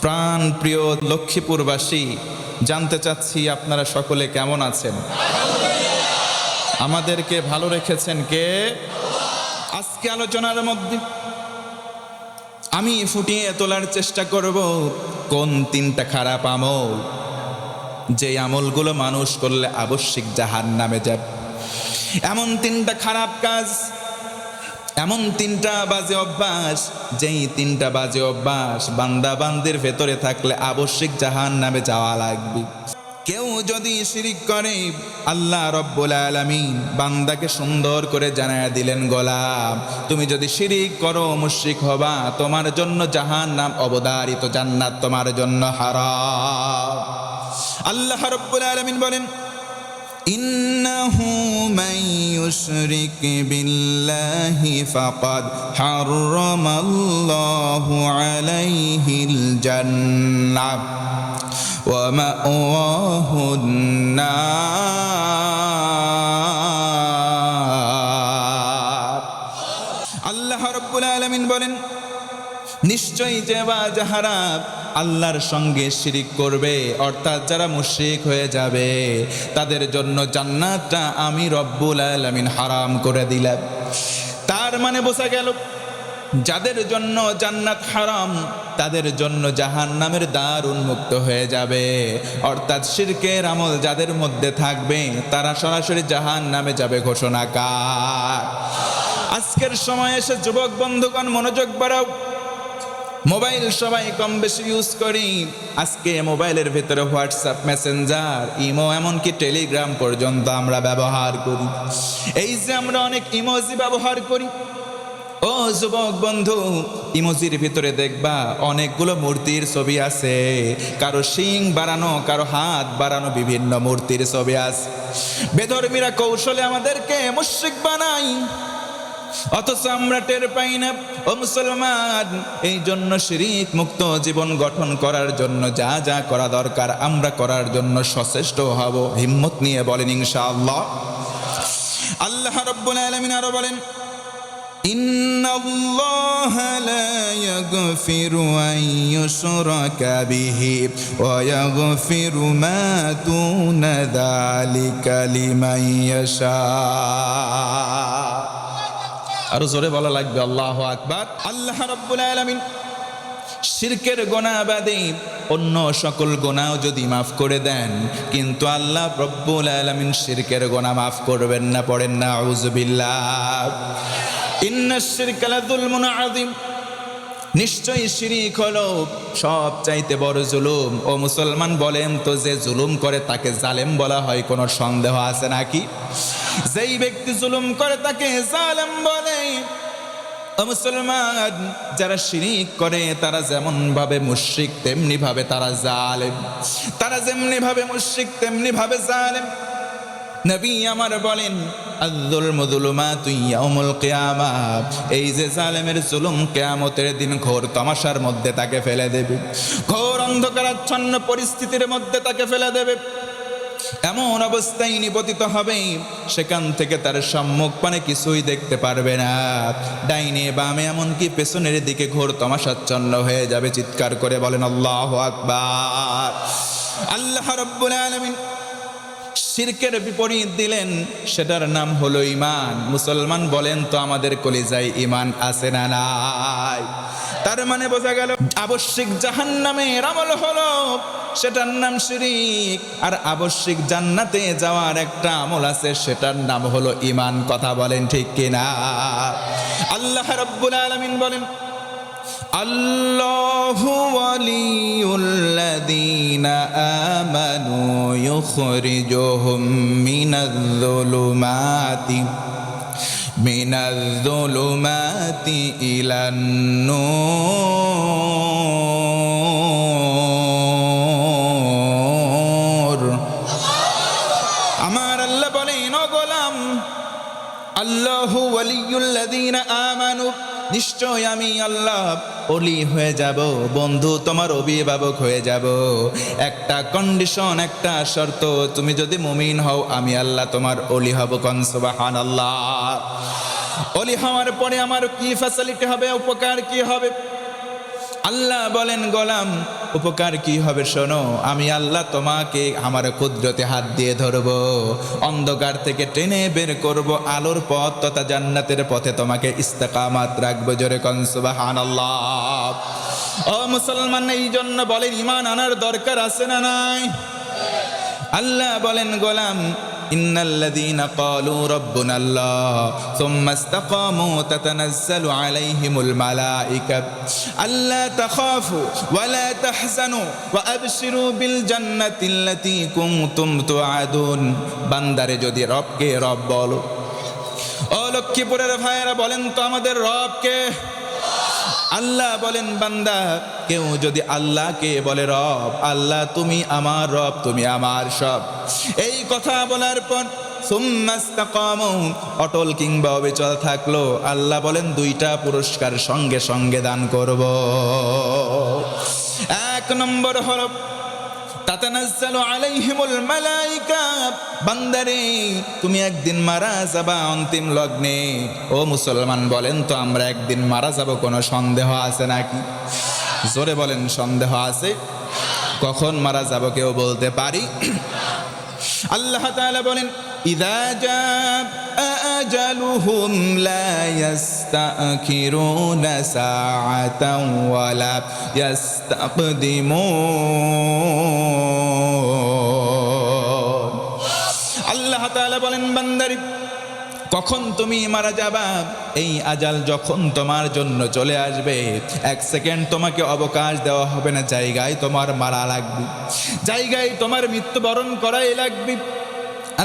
প্রাণ প্রিয় লক্ষ্মীপুরবাসী, জানতে চাচ্ছি আপনারা সকলে কেমন আছেন? আমাদেরকে ভালো রেখেছেন কে? আজকে আলোচনার মধ্যে আমি ফুটিয়ে তোলার চেষ্টা করব কোন তিনটা খারাপ আমল, যে আমলগুলো মানুষ করলে আবশ্যিক জাহান্নামে যাবে। এমন তিনটা খারাপ কাজ, এমন তিনটা বাজে অভ্যাস, যেই তিনটা বাজে অভ্যাস বান্দা বান্দির ভেতরে থাকলে আবশ্যিক জাহান্নামে যাওয়া লাগবে। কেউ যদি শিরিক করে, আল্লাহ রব্বুল আলামিন বান্দাকে সুন্দর করে জানায়া দিলেন, গোলাম তুমি যদি শিরিক করো, মুশরিক হবা, তোমার জন্য জাহান্নাম অবধারিত, জান্নাত তোমার জন্য হারাম। আল্লাহ রব্বুল আলামিন বলেন, ইন্নাহু মান ইউশরিক বিল্লাহি ফাকাদ হারামাল্লাহু আলাইহিল জান্নাহ ওয়া মাওয়াহুন নার। আল্লাহ রাব্বুল আলামিন বলেন, নিশ্চয়ই যাহারা আল্লাহর সঙ্গে শিরিক করবে, অর্থাৎ যারা মুশরিক হয়ে যাবে, তাদের জন্য জান্নাতটা আমি রব্বুল আলামিন হারাম করে দিলাম। তার মানে বোঝা গেল, যাদের জন্য জান্নাত হারাম তাদের জন্য জাহান্নামের দ্বার উন্মুক্ত হয়ে যাবে। অর্থাৎ শিরকের আমল যাদের মধ্যে থাকবে তারা সরাসরি জাহান্নামে যাবে। ঘোষণা কার? আজকের সময় এসে যুবক বন্ধুগণ মনোযোগ বাড়াও। মোবাইল সবাই কম বেশি ইউজ করি। আজকে মোবাইলের ভেতরে হোয়াটসঅ্যাপ, মেসেঞ্জার, ইমো, এমনকি টেলিগ্রাম পর্যন্ত আমরা ব্যবহার করি। এই যে আমরা অনেক ইমোজি ব্যবহার করি, ও যুবক বন্ধু, ইমোজির ভিতরে দেখবা অনেকগুলো মূর্তির ছবি আছে। কারো শিং বাড়ানো, কারো হাত বাড়ানো, বিভিন্ন মূর্তির ছবি আছে। বেধর্মীরা কৌশলে আমাদেরকে মুশরিক বানায়, অথচ আমরা টের পাই না। ও মুসলমান, এই জন্য শিরিক মুক্ত জীবন গঠন করার জন্য যা যা করা দরকার আমরা করার জন্য সচেষ্ট হব। হিম্মত নিয়ে বলেন ইনশাআল্লাহ। আল্লাহ রাব্বুল আলামিন আরো বলেন, ইন্নাল্লাহা লা ইয়াগফিরু আন ইউশরাকা বিহি ওয়া ইয়াগফিরু মা দুনা যালিকা লিমান ইয়াশা। আরো জোরে বলা লাগবে আল্লাহু আকবার। আল্লাহ রাব্বুল আলামিন শিরকের গুনাহ বাদে অন্য সকল গুনাহ যদি মাফ করে দেন, কিন্তু আল্লাহ রাব্বুল আলামিন শিরকের গুনাহ মাফ করবেন না। পড়েন না আউযুবিল্লাহ। ইন্নাশ শিরকা লাযুলমুন আযীম। নিশ্চয়ই শিরিক হলো সব চাইতে বড় জুলুম। ও মুসলমান, বলেন তো, যে জুলুম করে তাকে জালেম বলা হয়, কোনো সন্দেহ আছে নাকি? যেই ব্যক্তি জুলুম করে তাকে জালেম বলে। ও মুসলমান, যারা শিরিক করে তারা যেমন ভাবে মুশরিক তেমনি ভাবে তারা জালেম। তারা যেমনি ভাবে মুশরিক তেমনি ভাবে জালেম। নবী আমার বলেন, আয-যুলমু যুলুমাতুন ইয়াউমুল কিয়ামাহ। এই যে জালেমের জুলুম কিয়ামতের দিন ঘোর তামাশার মধ্যে তাকে ফেলে দেবে, ঘোর অন্ধকারাচ্ছন্ন পরিস্থিতির মধ্যে তাকে ফেলে দেবে। এমন অবস্থায় নিপতিত হবে, সেখান থেকে তার সম্মুখ পানে কিছুই দেখতে পারবে না। ডাইনে বামে এমনকি পেছনের দিকে ঘোর তামাশাচ্ছন্ন হয়ে যাবে। চিৎকার করে বলেন আল্লাহু আকবার। আল্লাহ রাব্বুল আলামিন শিরকের বিপরীত দিলেন, সেটার নাম হলো ঈমান। মুসলমান, বলেন তো, আমাদের কলিজায় ঈমান আছে না নাই? তার মানে বোঝা গেল আবশ্যিক জাহান্নামের আমল হলো, সেটার নাম শিরিক। আর আবশ্যিক জান্নাতে যাওয়ার একটা আমল আছে, সেটার নাম হলো ঈমান। কথা বলেন ঠিক কিনা? আল্লাহ রাব্বুল আলামিন বলেন, আল্লাহু ওয়ালিয়ুল্লাযীনা আমানু ইউখরিজুহুম মিনাজ-যুলুমাতি ইলান-নূর। আমার আল্লাহ বলেন, ও গোলাম, আল্লাহু ওয়ালিয়ুল্লাযীনা আমানু, নিশ্চয় আমি আল্লাহ ওলি হয়ে যাব, বন্ধু তোমার অভিভাবক হয়ে যাব। একটা কন্ডিশন, একটা শর্ত, তুমি যদি মুমিন হও আমি আল্লাহ তোমার ওলি হব। কোন সুবহানাল্লাহ। ওলি হওয়ার পরে আমার কি ফ্যাসিলিটি হবে, উপকার কি হবে? আল্লাহ বলেন গোলাম উপকার কি হবে শোনো, আমি আল্লাহ তোমাকে আমার কুদরতে হাত দিয়ে ধরবো, অন্ধকার থেকে টেনে বের করব, আলোর পথ তথা জান্নাতের পথে তোমাকে ইস্তেকামাত রাখবো। জোরে কোন সুবহানাল্লাহ। ও মুসলমান, এই জন্য বলেন ঈমান আনার দরকার আছে না নাই? আল্লাহ বলেন গোলাম ইন্নাল্লাযীনা ক্বালু রাব্বুনাল্লাহ সুম্মা ইসতাকামু তাতানাজ্জালু আলাইহিমুল মালায়েকা আল্লা তাখাফু ওয়া লা তাহজানু ওয়া আবশিরু বিল জান্নাতিল্লাতী কুনতুম তুআদুন। বান্দারে যদি রবকে রব বলো, ও লক্ষ্মীপুরের ভাইয়েরা বলেন তো আমাদের রবকে? আল্লাহ বলেন বান্দা কেউ যদি আল্লাহকে বলে রব, আল্লাহ তুমি আমার রব, তুমি আমার সব, এই কথা বলার পর সুম্মা ইসতাকামু অটল কিংবা অবিচল থাকলো, আল্লাহ বলেন দুইটা পুরস্কার সঙ্গে সঙ্গে দান করব। এক নম্বর হলো তাতানাজ্জালু আলাইহিমুল মালায়েকা, বান্দারে তুমি একদিন মারা যাবা অন্তিম লগ্নে। ও মুসলমান বলেন তো আমরা একদিন মারা যাব, কোনো সন্দেহ আছে নাকি? জোরে বলেন সন্দেহ আছে? কখন মারা যাব কেউ বলতে পারি? আল্লাহ তাআলা বলেন ইযা জাআ আজালুহুম লা ইস্তাখিরুনা সাআতান ওয়া লা ইস্তাকদিমুন। আল্লাহ তাআলা বলেন বান্দারে কখন তুমি মারা যাবা, এই আজাল যখন তোমার জন্য চলে আসবে, এক সেকেন্ড তোমাকে অবকাশ দেওয়া হবে না, জায়গায় তোমার মারা লাগবে, জায়গায় তোমার মৃত্যুবরণ করাই লাগবে।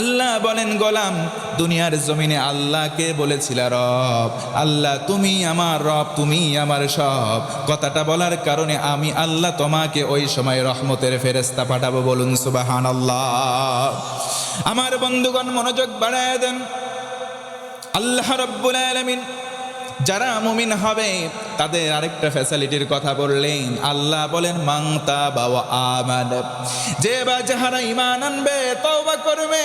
আল্লাহ বলেন গোলাম দুনিয়ার জমিনে আল্লাহকে বলেছিল রব, আল্লাহ তুমি আমার রব, তুমি আমার সব, কথাটা বলার কারণে আমি আল্লাহ তোমাকে ওই সময় রহমতের ফেরেশতা পাঠাবো। বলুন সুবহানাল্লাহ। আমার বন্ধুগণ মনোযোগ বাড়ায় দেন। আল্লাহ রাব্বুল আলামিন যারা মুমিন হবে তাদের আরেকটা ফ্যাসিলিটির কথা বললেন। আল্লাহ বলেন মান তাবা ওয়া আমানা, যে বা যারা ঈমান আনবে তওবা করবে।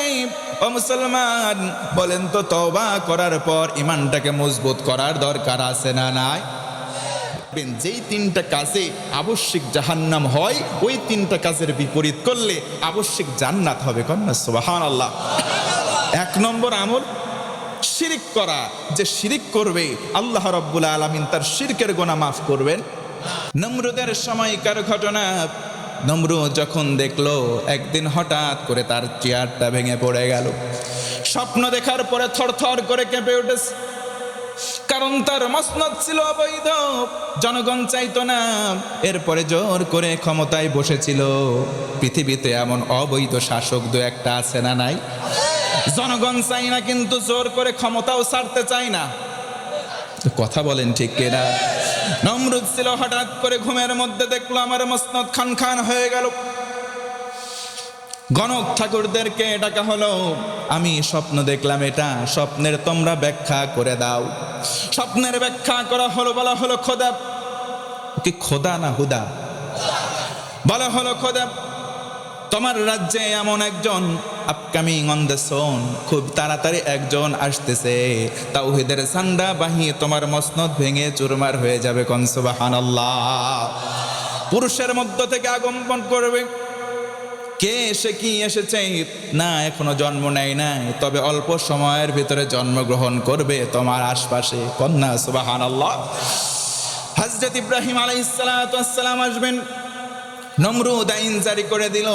ও মুসলমান বলেন তো তওবা করার পর ঈমানটাকে মজবুত করার দরকার আছে না নাই? যেই তিনটা কাজে আবশ্যিক জাহান্নাম হয় ওই তিনটা কাজের বিপরীত করলে আবশ্যিক জান্নাত হবে। কন্যা সুবহানাল্লাহ। এক নম্বর আমল শিরিক করা, যে শিরিক করবে আল্লাহ রাব্বুল আলামিন তার শিরকের গুনাহ মাফ করবেন। নমরুদের সময়কার ঘটনা, নমরুদ যখন দেখলো একদিন হঠাৎ করে তার চেয়ারটা ভেঙে পড়ে গেল, স্বপ্ন দেখার পরে থরথর করে কেঁপে উঠেছে, কারণ তার মসনদ ছিল অবৈধ, জনগণ চাইতো না, এরপরে জোর করে ক্ষমতায় বসেছিল। পৃথিবীতে এমন অবৈধ শাসক দু একটা আছে না নাই? জনগণ চাই না কিন্তু জোর করে ক্ষমতাও ছাড়তে চায় না। কথা বলেন ঠিক কিনা? নমরুদ ছিল, হঠাৎ করে ঘুমের মধ্যে দেখলো আমার মসনদ খান খান হয়ে গেল। গণক ঠাকুরদেরকে ডাকা হলো, আমি স্বপ্ন দেখলাম, এটা স্বপ্নের তোমরা ব্যাখ্যা করে দাও। স্বপ্নের ব্যাখ্যা করা হলো, বলা হলো খোদা, কি খোদা না হুদা? বলা হলো খোদা তোমার রাজ্যে এমন একজন আপকামিং অন দ্য সোন, খুব তাড়াতাড়ি একজন আসতেছে, তাওহীদের ঝান্ডা বাহিয়ে তোমার মসনদ ভেঙে চুরমার হয়ে যাবে। কোন সুবহানাল্লাহ। পুরুষের মধ্য থেকে আগমন করবে। কে এসে কি এসেছে না এখনো জন্ম নেয় নাই, তবে অল্প সময়ের ভিতরে জন্মগ্রহণ করবে তোমার আশপাশে। কন্যা সুবহানাল্লাহ। হযরত ইব্রাহিম আলাইহিস সালাতু ওয়াস সালাম আসবেন। নমরুদ আইন জারি করে দিল।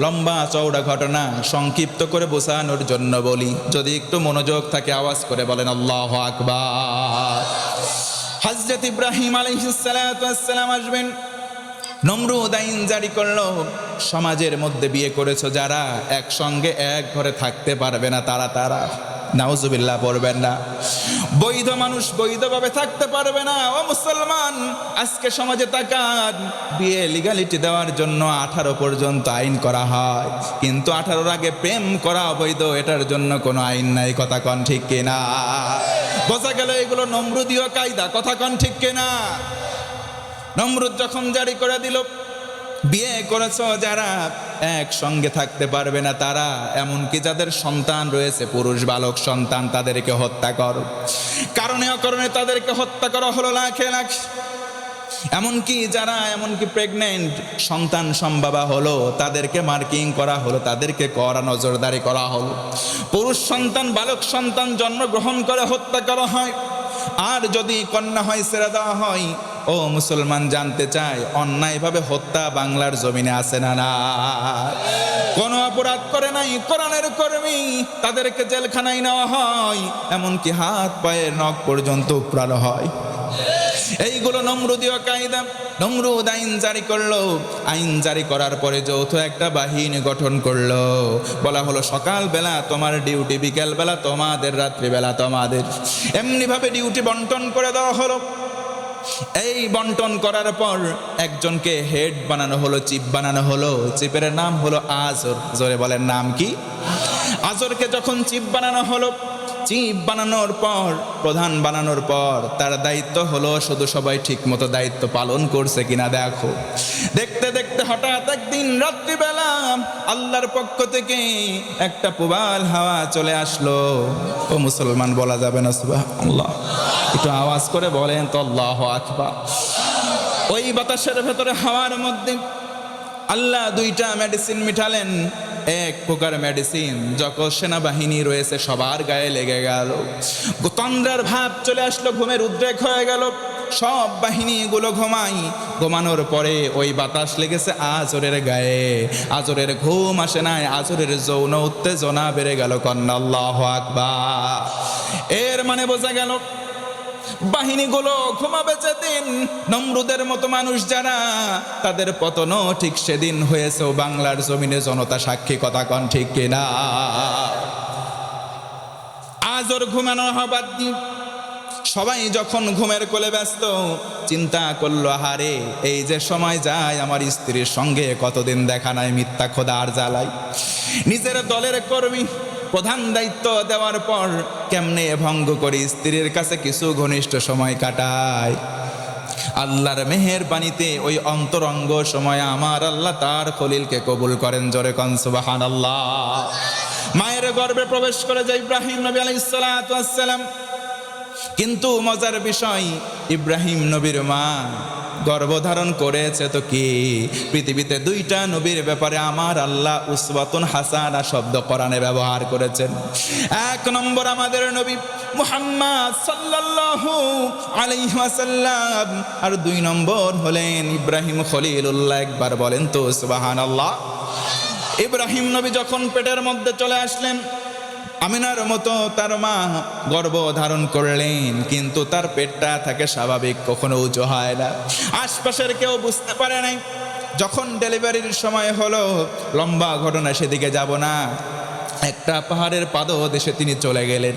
লম্বা চওড়া ঘটনা সংক্ষিপ্ত করে বোঝানোর জন্য বলি, যদি একটু মনোযোগ থাকে আওয়াজ করে বলেন আল্লাহু আকবার। হযরত ইব্রাহিম আলাইহিস সালাতু ওয়াস সালাম আসবেন। নমরুদ আইন জারি করলো, সমাজের মধ্যে বিয়ে করেছো যারা একসঙ্গে এক ঘরে থাকতে পারবে না তারা নাউজুবিল্লাহ পড়বেন না। বৈধ মানুষ বৈধভাবে থাকতে পারবে না। ও মুসলমান আজকে সমাজে তাকান, বিয়ে লিগ্যালিটি দেওয়ার জন্য 18 পর্যন্ত আইন করা হয়, কিন্তু 18-র আগে প্রেম করা অবৈধ, এটার জন্য কোনো আইন নাই। কথা কন ঠিক কিনা? বোঝা গেল এগুলো নমরুদীয় কায়দা। কথা কন ঠিক কিনা? নমরুদ যখন জারি করে দিল, বিয়ে করেছো যারা একসঙ্গে থাকতে পারবে না তারা, এমনকি যাদের সন্তান রয়েছে পুরুষ বালক সন্তান, তাদেরকে হত্যা করো। কারণে অকারণে তাদেরকে হত্যা করা হলো লাখে লাখ। এমনকি প্রেগনেন্ট সন্তান সম্ভবা হলো, তাদেরকে মার্কিং করা হলো, তাদেরকে কড়া নজরদারি করা হলো। পুরুষ সন্তান, বালক সন্তান জন্মগ্রহণ করে হত্যা করা হয়, আর যদি কন্যা হয় ছেড়ে দেওয়া হয়। ও মুসলমান, জানতে চাই অন্যায়ভাবে হত্যা বাংলার জমিনে আছে না না? কোনো অপরাধ করে নাই, কোরআনের কর্মী, তাদেরকে জেলখানায় নেওয়া হয়, এমনকি হাত পায়ের নখ পর্যন্ত উপড়ানো হয়। এইগুলো নমরুদীয় কায়দা। নমরুদ আইন জারি করলো, আইন জারি করার পরে যৌথ একটা বাহিনী গঠন করলো। বলা হলো সকালবেলা তোমার ডিউটি, বিকেলবেলা তোমাদের, রাত্রিবেলা তোমাদের। এমনিভাবে ডিউটি বন্টন করে দেওয়া হলো। এই বন্টন করার পর একজনকে হেড বানানো হলো, চিফ বানানো হলো। চিফের নাম হলো আজর। জোরে বলেন, নাম কি? আজরকে যখন চিফ বানানো হলো, চিফ বানানোর পর, প্রধান বানানোর পর তার দায়িত্ব হলো শুধু সবাই ঠিক মতো দায়িত্ব পালন করছে কিনা দেখো। দেখতে দেখতে হঠাৎ একদিন রাত্রিবেলা আল্লাহর পক্ষ থেকে একটা প্রবাল হাওয়া চলে আসলো। ও মুসলমান, বলা যাবে না সুবহানাল্লাহ? একটু আওয়াজ করে বলেন তো আল্লাহু আকবার। ওই বাতাসের ভেতরে, হাওয়ার মধ্যে আল্লাহ দুইটা মেডিসিন মিঠালেন। এক প্রকার মেডিসিন যখন সেনাবাহিনী রয়েছে সবার গায়ে লেগে গেল, তন্দ্রার ভাব চলে আসলো, ঘুমের উদ্রেক হয়ে গেল। সব বাহিনীগুলো ঘুমানোর পরে ওই বাতাস লেগেছে আজরের গায়ে। আজরের ঘুম আসে নাই, আজরের যৌন উত্তেজনা বেড়ে গেল। কন্যা আল্লাহু আকবার। এর মানে বোঝা গেল বাহিনীগুলো ঘুমাবে যেদিন, নমরুদের মতো মানুষ যারা, তাদের পতনও ঠিক সেদিন হয়েছে। বাংলার জমিনে জনতা সাক্ষী, কথা কন ঠিক কিনা? আজর ঘুমানো হবার দিন সবাই যখন ঘুমের কোলে ব্যস্ত, চিন্তা করলো, হারে এই যে সময় যায়, আমার স্ত্রীর সঙ্গে কতদিন দেখা নাই, মিথ্যা খোদার জ্বালাই। নিজের দলের কর্মী, প্রধান দায়িত্ব দেওয়ার পর কেমনে ভঙ্গ করে স্ত্রীর কাছে কিছু ঘনিষ্ঠ সময় কাটায়। আল্লাহর মেহেরবানিতে ওই অন্তরঙ্গ সময় আমার আল্লাহ তার খলিলকে কবুল করেন। জোরে কোন সুবহানাল্লাহ। মায়ের গর্ভে প্রবেশ করে যায় ইব্রাহিম নবী আলাইহিস সালাতু ওয়াস সালাম। কিন্তু মজার বিষয়, ইব্রাহিম নবীর মা গর্ভধারণ করেছে তো কি? পৃথিবীতে দুইটা নবীর ব্যাপারে আমার আল্লাহ উসওয়াতুন হাসানা শব্দ কোরআনে ব্যবহার করেছেন। এক নম্বর আমাদের নবী মুহাম্মদ সাল্লাল্লাহু আলাইহি ওয়াসাল্লাম, আর দুই নম্বর হলেন ইব্রাহিম খলিলুল্লাহ। একবার বলেন তো সুবহানাল্লাহ। ইব্রাহিম নবী যখন পেটের মধ্যে চলে আসলেন, আমিনার মতো তার মা গর্ভ ধারণ করলেন, কিন্তু তার পেটটা থাকে স্বাভাবিক, কখনো উঁচু হয় না। আশপাশের কেউ বুঝতে পারে নাই। যখন ডেলিভারির সময় হলো, লম্বা ঘটনা, সেদিকে যাব না, একটা পাহাড়ের পাদদেশে তিনি চলে গেলেন।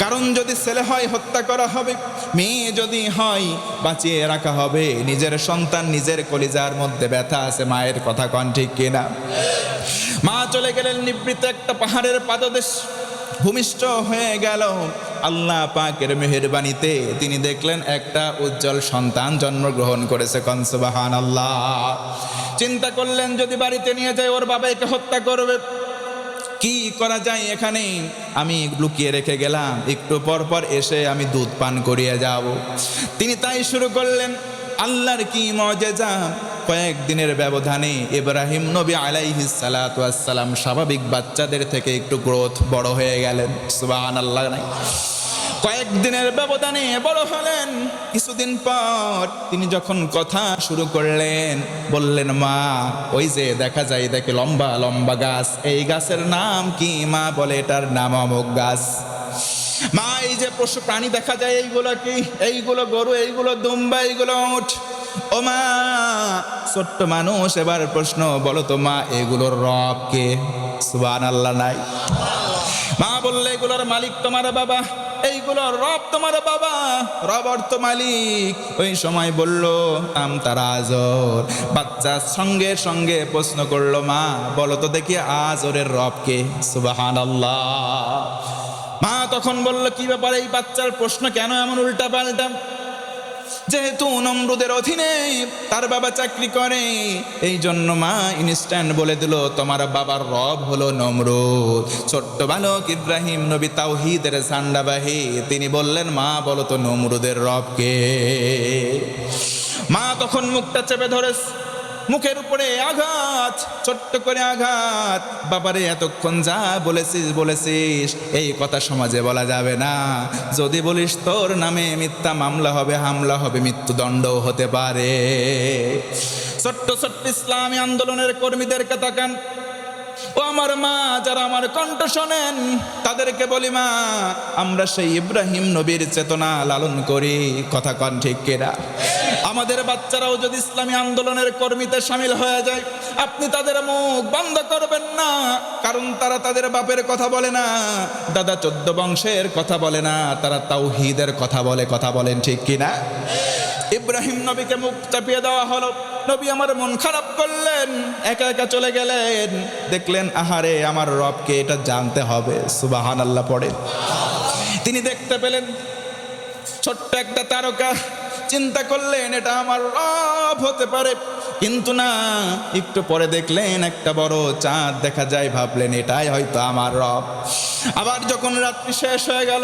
কারণ যদি ছেলে হয় হত্যা করা হবে, মেয়ে যদি হয় বাঁচিয়ে রাখা হবে। নিজের সন্তান, নিজের কলিজার মধ্যে ব্যথা আছে, মায়ের কথা কন ঠিক কিনা? মা চলে গেলেন নিভৃত একটা পাহাড়ের পাদদেশ, ভূমিষ্ঠ হয়ে গেল। আল্লাহ পাকের মেহেরবানিতে তিনি দেখলেন একটা উজ্জ্বল সন্তান জন্মগ্রহণ করেছে। কোন সুবহানাল্লাহ। চিন্তা করলেন যদি বাড়িতে নিয়ে যায় ওর বাবা একে হত্যা করবে, কি করা যায় এখানে? আমি লুকিয়ে রেখে গেলাম, একটু পর পর এসে আমি দুধ পান করিয়ে যাব। তিনি তাই শুরু করলেন। আল্লাহর কি মুআজিজা! কয়েকদিনের ব্যবধানে ইব্রাহিম নবী আলাইহিস সালাতু ওয়াস সালাম স্বাভাবিক বাচ্চাদের থেকে একটু গ্রোথ বড় হয়ে গেলেন। সুবহানাল্লাহ। কয়েকদিনের ব্যবধানে বড় হলেন। কিছুদিন পর তিনি যখন কথা শুরু করলেন, বললেন, মা ওই যে দেখা যায়, দেখে লম্বা লম্বা গাছ, এই গাছের নাম কি? মা বলে, এটার নাম অমুক গাছ। মা এই যে পশু প্রাণী দেখা যায়, এইগুলো কি? এইগুলো গরু, এইগুলো দুম্বা, এইগুলো উট। ও মা, ছোট্ট মানুষ এবার প্রশ্ন, বলো তো মা, এগুলোর রব কে? সুবহানাল্লাহ নাই? মা বললে, এগুলোর মালিক তোমার বাবা, এইগুলোর রব তোমার বাবা। রব অর্থ মালিক। ওই সময় বলল, তার আজর। বাচ্চা সঙ্গে সঙ্গে প্রশ্ন করলো, মা বলো তো দেখি আজরের রব কে? সুবহানাল্লাহ। মা তখন বলল, কি ব্যাপার, এই বাচ্চার প্রশ্ন কেন এমন উল্টা পাল্টা? যেহেতু নমরুদের অধীনে তার বাবা চাকরি করে, এই জন্য মা ইনস্ট্যান্ট বলে দিল, তোমার বাবার রব হলো নমরুদ। ছোট্ট বালক ইব্রাহিম নবী তাওহীদের ঝান্ডাবাহী, তিনি বললেন, মা বলো তো নমরুদের রব কে? মা তখন মুখটা চেপে ধরেছে, মুখের উপরে আঘাত, ছোট্ট করে আঘাত। বাবারে এতক্ষণ যা বলেছিস এই কথা সমাজে বলা যাবে না, যদি বলিস তোর নামে মিথ্যা মামলা হবে, হামলা হবে, মৃত্যুদণ্ডও হতে পারে। ছোট্ট ছোট্ট ইসলামী আন্দোলনের কর্মীদেরকে তাকান, ও আমার মা যারা আমার কণ্ঠ শোনেন তাদেরকে বলি, মা আমরা সেই ইব্রাহিম নবীর চেতনা লালন করি, কথা কন ঠিক কিনা? আমাদের বাচ্চারাও যদি ইসলামী আন্দোলনের কর্মীতে সামিল হয়ে যায়, আপনি তাদের মুখ বন্ধ করবেন না, কারণ তারা তাদের বাপের কথা বলে না, দাদা 14 বংশের কথা বলে না, তারা তাওহীদের কথা বলে, কথা বলেন ঠিক কিনা? ইব্রাহিম নবীকে মুখ চাপিয়ে দেওয়া হলো, নবী আমার মন খারাপ করলেন, একা একা চলে গেলেন, দেখলেন আহারে আমার রবকে এটা জানতে হবে, সুবহানাল্লাহ পড়ে। তিনি দেখতে পেলেন ছোট্ট একটা তারকা, চিন্তা করলেন এটা আমার রব হতে পারে, কিন্তু না, একটু পরে দেখলেন একটা বড় চাঁদ দেখা যায়, ভাবলেন এটাই হয়তো আমার রব। আবার যখন রাত্রি শেষ হয়ে গেল,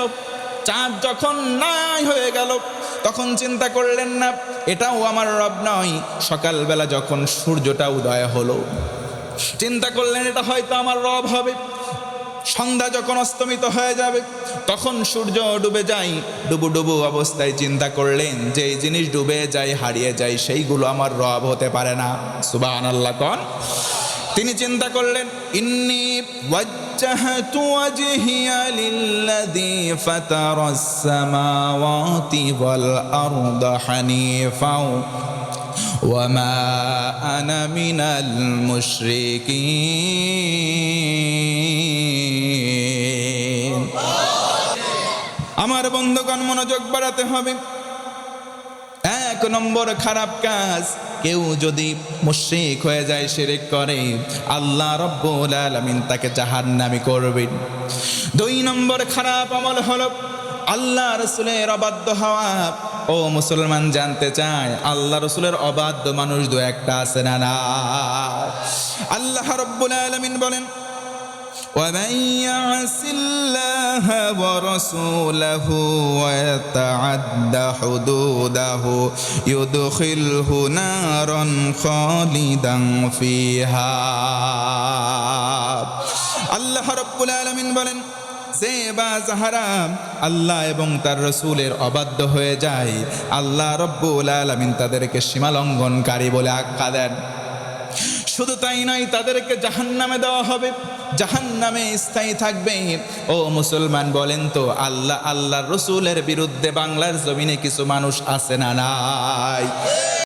চাঁদ যখন নাই হয়ে গেল, তখন চিন্তা করলেন না এটাও আমার রব নয়। সকালবেলা যখন সূর্যটা উদয় হলো, চিন্তা করলেন এটা হয়তো আমার রব হবে। সন্ধ্যা যখন অস্তমিত হয়ে যাবে, তখন সূর্য ডুবে যায়, ডুবু অবস্থায় চিন্তা করলেন যে এই জিনিস ডুবে যায়, হারিয়ে যায়, সেইগুলো আমার রব হতে পারে না, সুবহানাল্লাহ কোন। তিনি চিন্তা করলেন ইন্নী ওয়াজ্জাহতু ওয়াজহিয়া লিল্লাযী ফাতারাস সামাওয়াতি ওয়াল আরদা হানিফা ওয়া মা আনা মিনাল মুশরিকিন। আমার বন্ধুগণ মনোযোগ বাড়াতে হবে। 1 নম্বর খারাপ কাজ, কেউ যদি মুশরিক হয়ে যায়, শিরক করে, আল্লাহ রাব্বুল আলামিন তাকে জাহান্নামী করবেন। 2 নম্বর খারাপ আমল হলো আল্লাহ রাসূলের অবাধ্য হওয়া। ও মুসলমান জানতে চায় আল্লাহ রাসূলের অবাধ্য মানুষ 2-1টা আছে না? না। আল্লাহ রাব্বুল আলামিন বলেন وَمَن يَعْصِ اللَّهَ وَرَسُولَهُ وَيَتَعَدَّ حُدُودَهُ يُدْخِلْهُ نَارًا خَالِدًا فِيهَا। আল্লাহ রাব্বুল আলামিন বলেন, যে বা যাহারা আল্লাহ এবং তার রাসূলের অবাধ্য হয়ে যায়, আল্লাহ রাব্বুল আলামিন তাদেরকে সীমালঙ্ঘনকারী বলে আখ্যা দেন। শুধু তাই নয়, তাদেরকে জাহান্নামে দেওয়া হবে, জাহান্নামে স্থায়ী থাকবে। ও মুসলমান বলেন তো, আল্লাহর রাসূলের বিরুদ্ধে বাংলার জমিনে কিছু মানুষ আছে না নাই?